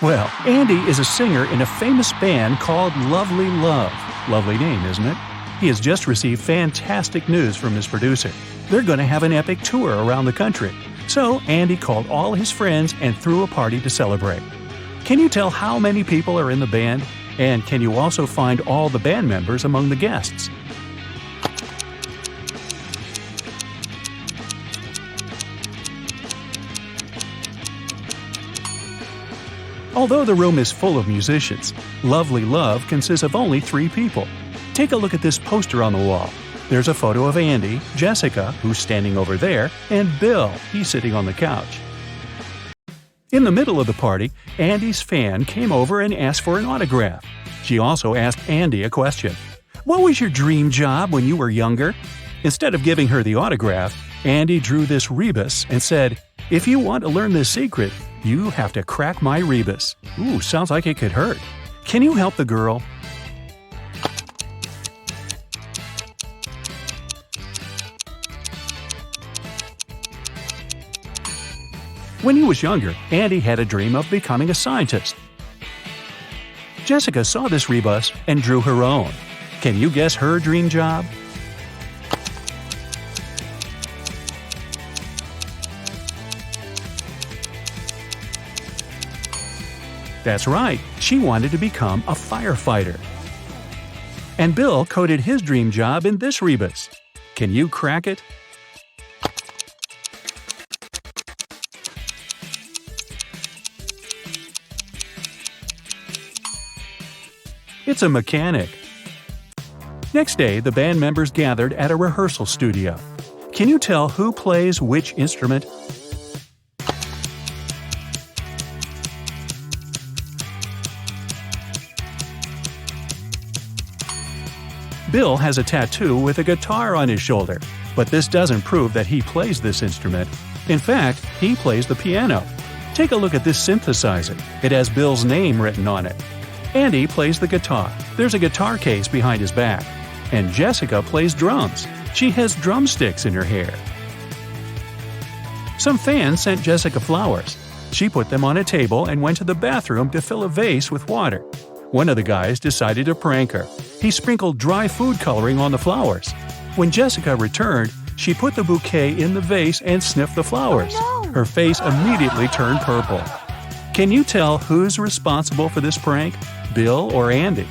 Well, Andy is a singer in a famous band called Lovely Love. Lovely name, isn't it? He has just received fantastic news from his producer. They're going to have an epic tour around the country. So Andy called all his friends and threw a party to celebrate. Can you tell how many people are in the band? And can you also find all the band members among the guests? Although the room is full of musicians, Lovely Love consists of only 3 people. Take a look at this poster on the wall. There's a photo of Andy, Jessica, who's standing over there, and Bill, he's sitting on the couch. In the middle of the party, Andy's fan came over and asked for an autograph. She also asked Andy a question. What was your dream job when you were younger? Instead of giving her the autograph, Andy drew this rebus and said, "If you want to learn this secret, you have to crack my rebus." Ooh, sounds like it could hurt. Can you help the girl? When he was younger, Andy had a dream of becoming a scientist. Jessica saw this rebus and drew her own. Can you guess her dream job? That's right, she wanted to become a firefighter. And Bill coded his dream job in this rebus. Can you crack it? It's a mechanic. Next day, the band members gathered at a rehearsal studio. Can you tell who plays which instrument? Bill has a tattoo with a guitar on his shoulder, but this doesn't prove that he plays this instrument. In fact, he plays the piano. Take a look at this synthesizer. It has Bill's name written on it. Andy plays the guitar. There's a guitar case behind his back. And Jessica plays drums. She has drumsticks in her hair. Some fans sent Jessica flowers. She put them on a table and went to the bathroom to fill a vase with water. One of the guys decided to prank her. He sprinkled dry food coloring on the flowers. When Jessica returned, she put the bouquet in the vase and sniffed the flowers. Oh, no. Her face immediately turned purple. Can you tell who's responsible for this prank? Bill or Andy?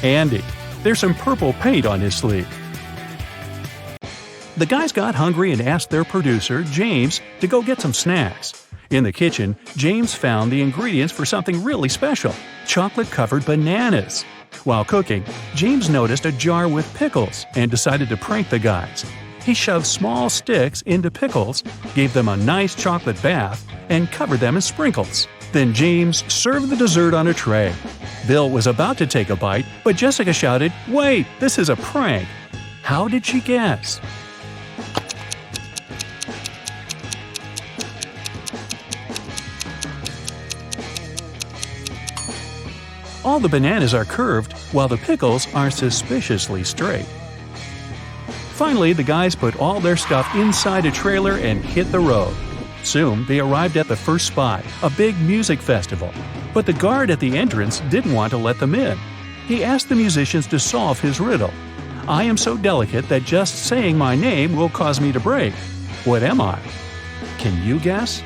Andy. There's some purple paint on his sleeve. The guys got hungry and asked their producer, James, to go get some snacks. In the kitchen, James found the ingredients for something really special: chocolate-covered bananas. While cooking, James noticed a jar with pickles and decided to prank the guys. He shoved small sticks into pickles, gave them a nice chocolate bath, and covered them in sprinkles. Then James served the dessert on a tray. Bill was about to take a bite, but Jessica shouted, "Wait, this is a prank!" How did she guess? All the bananas are curved, while the pickles are suspiciously straight. Finally, the guys put all their stuff inside a trailer and hit the road. Soon, they arrived at the first spot, a big music festival. But the guard at the entrance didn't want to let them in. He asked the musicians to solve his riddle. "I am so delicate that just saying my name will cause me to break. What am I?" Can you guess?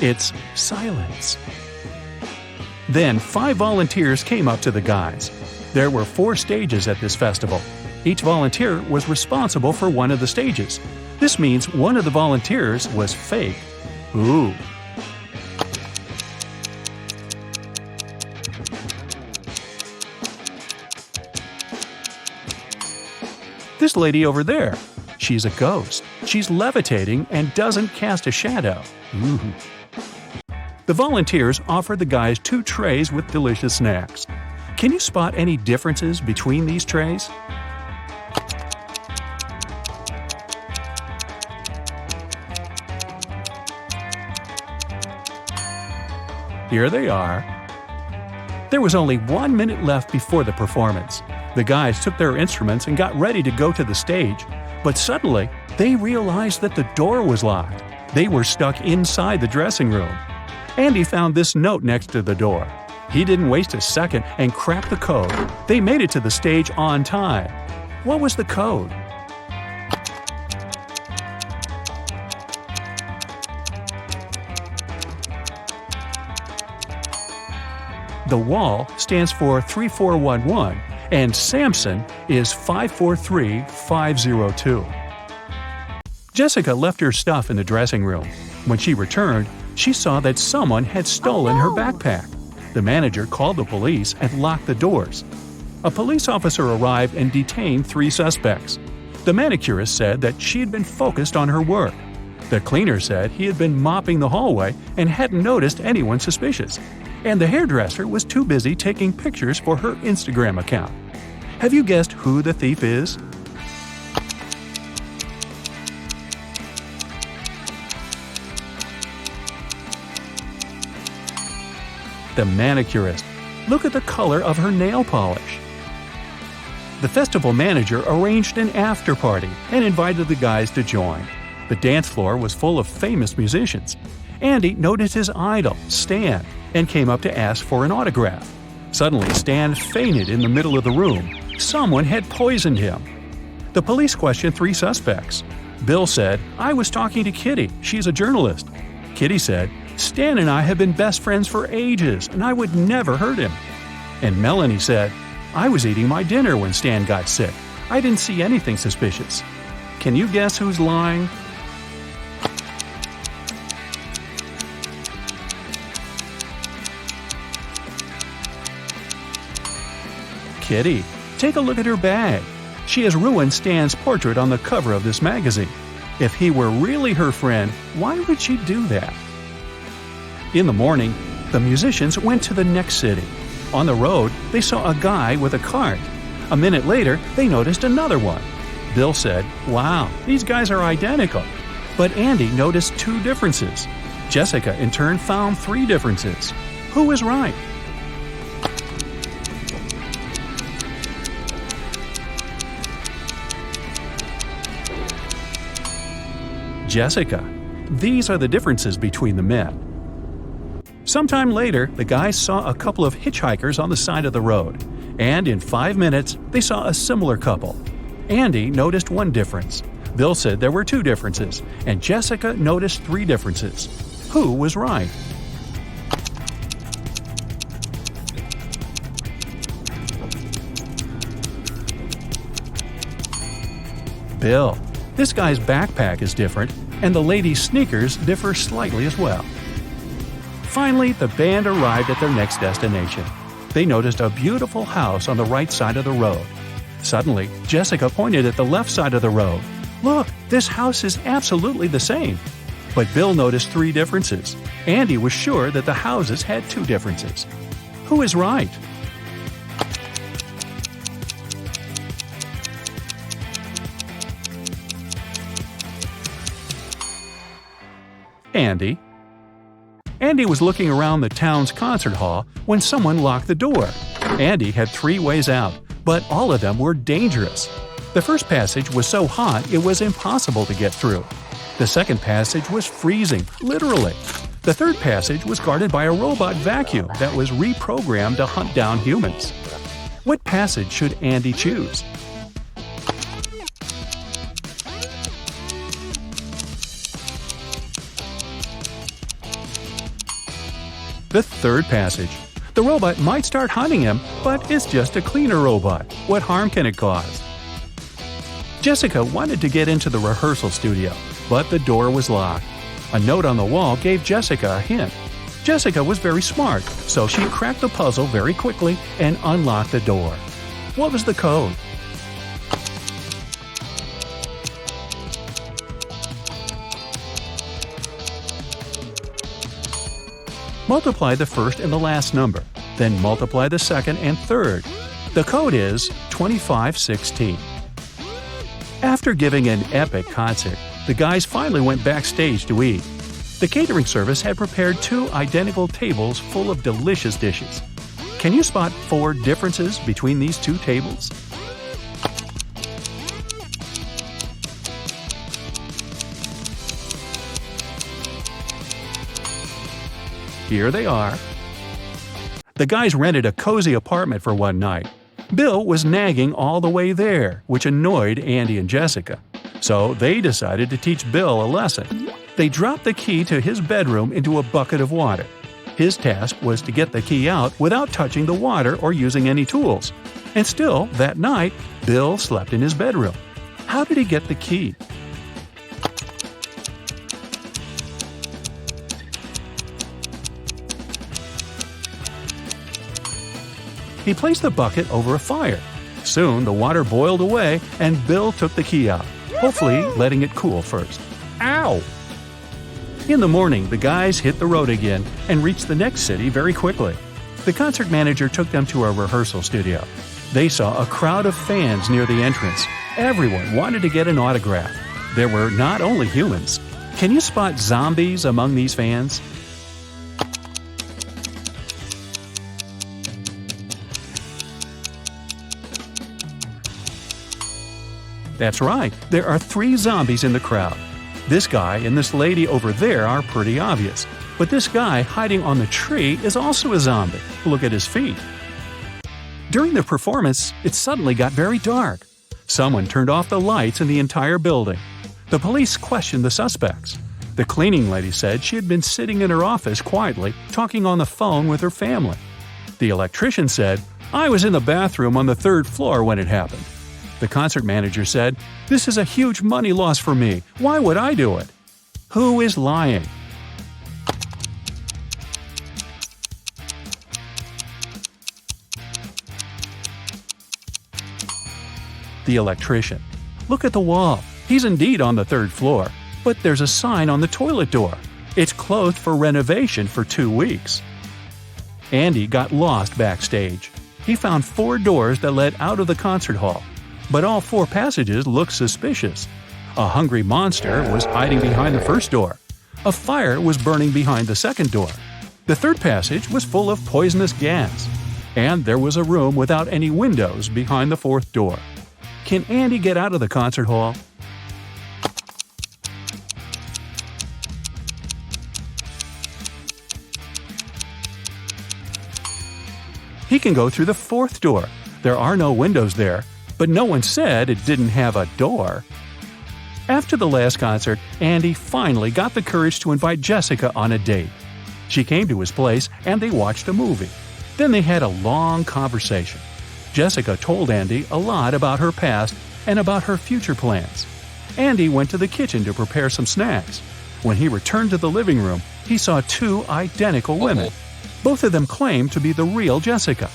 It's silence. Then 5 volunteers came up to the guys. There were 4 stages at this festival. Each volunteer was responsible for one of the stages. This means one of the volunteers was fake. Ooh. This lady over there. She's a ghost. She's levitating and doesn't cast a shadow. Ooh. The volunteers offered the guys 2 trays with delicious snacks. Can you spot any differences between these trays? Here they are. There was only 1 minute left before the performance. The guys took their instruments and got ready to go to the stage, but suddenly they realized that the door was locked. They were stuck inside the dressing room. Andy found this note next to the door. He didn't waste a second and cracked the code. They made it to the stage on time. What was the code? The wall stands for 3411, and Samson is 543502. Jessica left her stuff in the dressing room. When she returned, she saw that someone had stolen her backpack. The manager called the police and locked the doors. A police officer arrived and detained 3 suspects. The manicurist said that she had been focused on her work. The cleaner said he had been mopping the hallway and hadn't noticed anyone suspicious. And the hairdresser was too busy taking pictures for her Instagram account. Have you guessed who the thief is? The manicurist. Look at the color of her nail polish. The festival manager arranged an after party and invited the guys to join. The dance floor was full of famous musicians. Andy noticed his idol, Stan, and came up to ask for an autograph. Suddenly, Stan fainted in the middle of the room. Someone had poisoned him. The police questioned 3 suspects. Bill said, "I was talking to Kitty. She's a journalist." Kitty said, "Stan and I have been best friends for ages, and I would never hurt him." And Melanie said, "I was eating my dinner when Stan got sick. I didn't see anything suspicious." Can you guess who's lying? Kitty. Take a look at her bag. She has ruined Stan's portrait on the cover of this magazine. If he were really her friend, why would she do that? In the morning, the musicians went to the next city. On the road, they saw a guy with a cart. A minute later, they noticed another one. Bill said, "Wow, these guys are identical." But Andy noticed 2 differences. Jessica, in turn, found 3 differences. Who was right? Jessica. These are the differences between the men. Sometime later, the guys saw a couple of hitchhikers on the side of the road, and in 5 minutes, they saw a similar couple. Andy noticed 1 difference. Bill said there were 2 differences, and Jessica noticed 3 differences. Who was right? Bill. This guy's backpack is different, and the lady's sneakers differ slightly as well. Finally, the band arrived at their next destination. They noticed a beautiful house on the right side of the road. Suddenly, Jessica pointed at the left side of the road. "Look, this house is absolutely the same." But Bill noticed 3 differences. Andy was sure that the houses had 2 differences. Who is right? Andy. Andy was looking around the town's concert hall when someone locked the door. Andy had 3 ways out, but all of them were dangerous. The first passage was so hot it was impossible to get through. The second passage was freezing, literally. The third passage was guarded by a robot vacuum that was reprogrammed to hunt down humans. What passage should Andy choose? The third passage. The robot might start hunting him, but it's just a cleaner robot. What harm can it cause? Jessica wanted to get into the rehearsal studio, but the door was locked. A note on the wall gave Jessica a hint. Jessica was very smart, so she cracked the puzzle very quickly and unlocked the door. What was the code? Multiply the first and the last number, then multiply the second and third. The code is 2516. After giving an epic concert, the guys finally went backstage to eat. The catering service had prepared 2 identical tables full of delicious dishes. Can you spot 4 differences between these 2 tables? Here they are. The guys rented a cozy apartment for one night. Bill was nagging all the way there, which annoyed Andy and Jessica. So they decided to teach Bill a lesson. They dropped the key to his bedroom into a bucket of water. His task was to get the key out without touching the water or using any tools. And still, that night, Bill slept in his bedroom. How did he get the key? He placed the bucket over a fire. Soon the water boiled away and Bill took the key out, hopefully letting it cool first. Ow! In the morning, the guys hit the road again and reached the next city very quickly. The concert manager took them to a rehearsal studio. They saw a crowd of fans near the entrance. Everyone wanted to get an autograph. There were not only humans. Can you spot zombies among these fans? That's right, there are 3 zombies in the crowd. This guy and this lady over there are pretty obvious. But this guy hiding on the tree is also a zombie. Look at his feet. During the performance, it suddenly got very dark. Someone turned off the lights in the entire building. The police questioned the suspects. The cleaning lady said she had been sitting in her office quietly, talking on the phone with her family. The electrician said, "I was in the bathroom on the 3rd floor when it happened." The concert manager said, "This is a huge money loss for me. Why would I do it?" Who is lying? The electrician. Look at the wall. He's indeed on the 3rd floor, but there's a sign on the toilet door. It's closed for renovation for 2 weeks. Andy got lost backstage. He found 4 doors that led out of the concert hall. But all 4 passages looked suspicious. A hungry monster was hiding behind the first door. A fire was burning behind the second door. The 3rd passage was full of poisonous gas. And there was a room without any windows behind the 4th door. Can Andy get out of the concert hall? He can go through the 4th door. There are no windows there. But no one said it didn't have a door. After the last concert, Andy finally got the courage to invite Jessica on a date. She came to his place and they watched a movie. Then they had a long conversation. Jessica told Andy a lot about her past and about her future plans. Andy went to the kitchen to prepare some snacks. When he returned to the living room, he saw 2 identical women. Both of them claimed to be the real Jessica.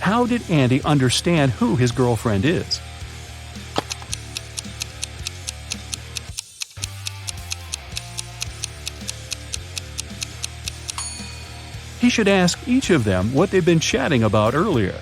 How did Andy understand who his girlfriend is? He should ask each of them what they've been chatting about earlier.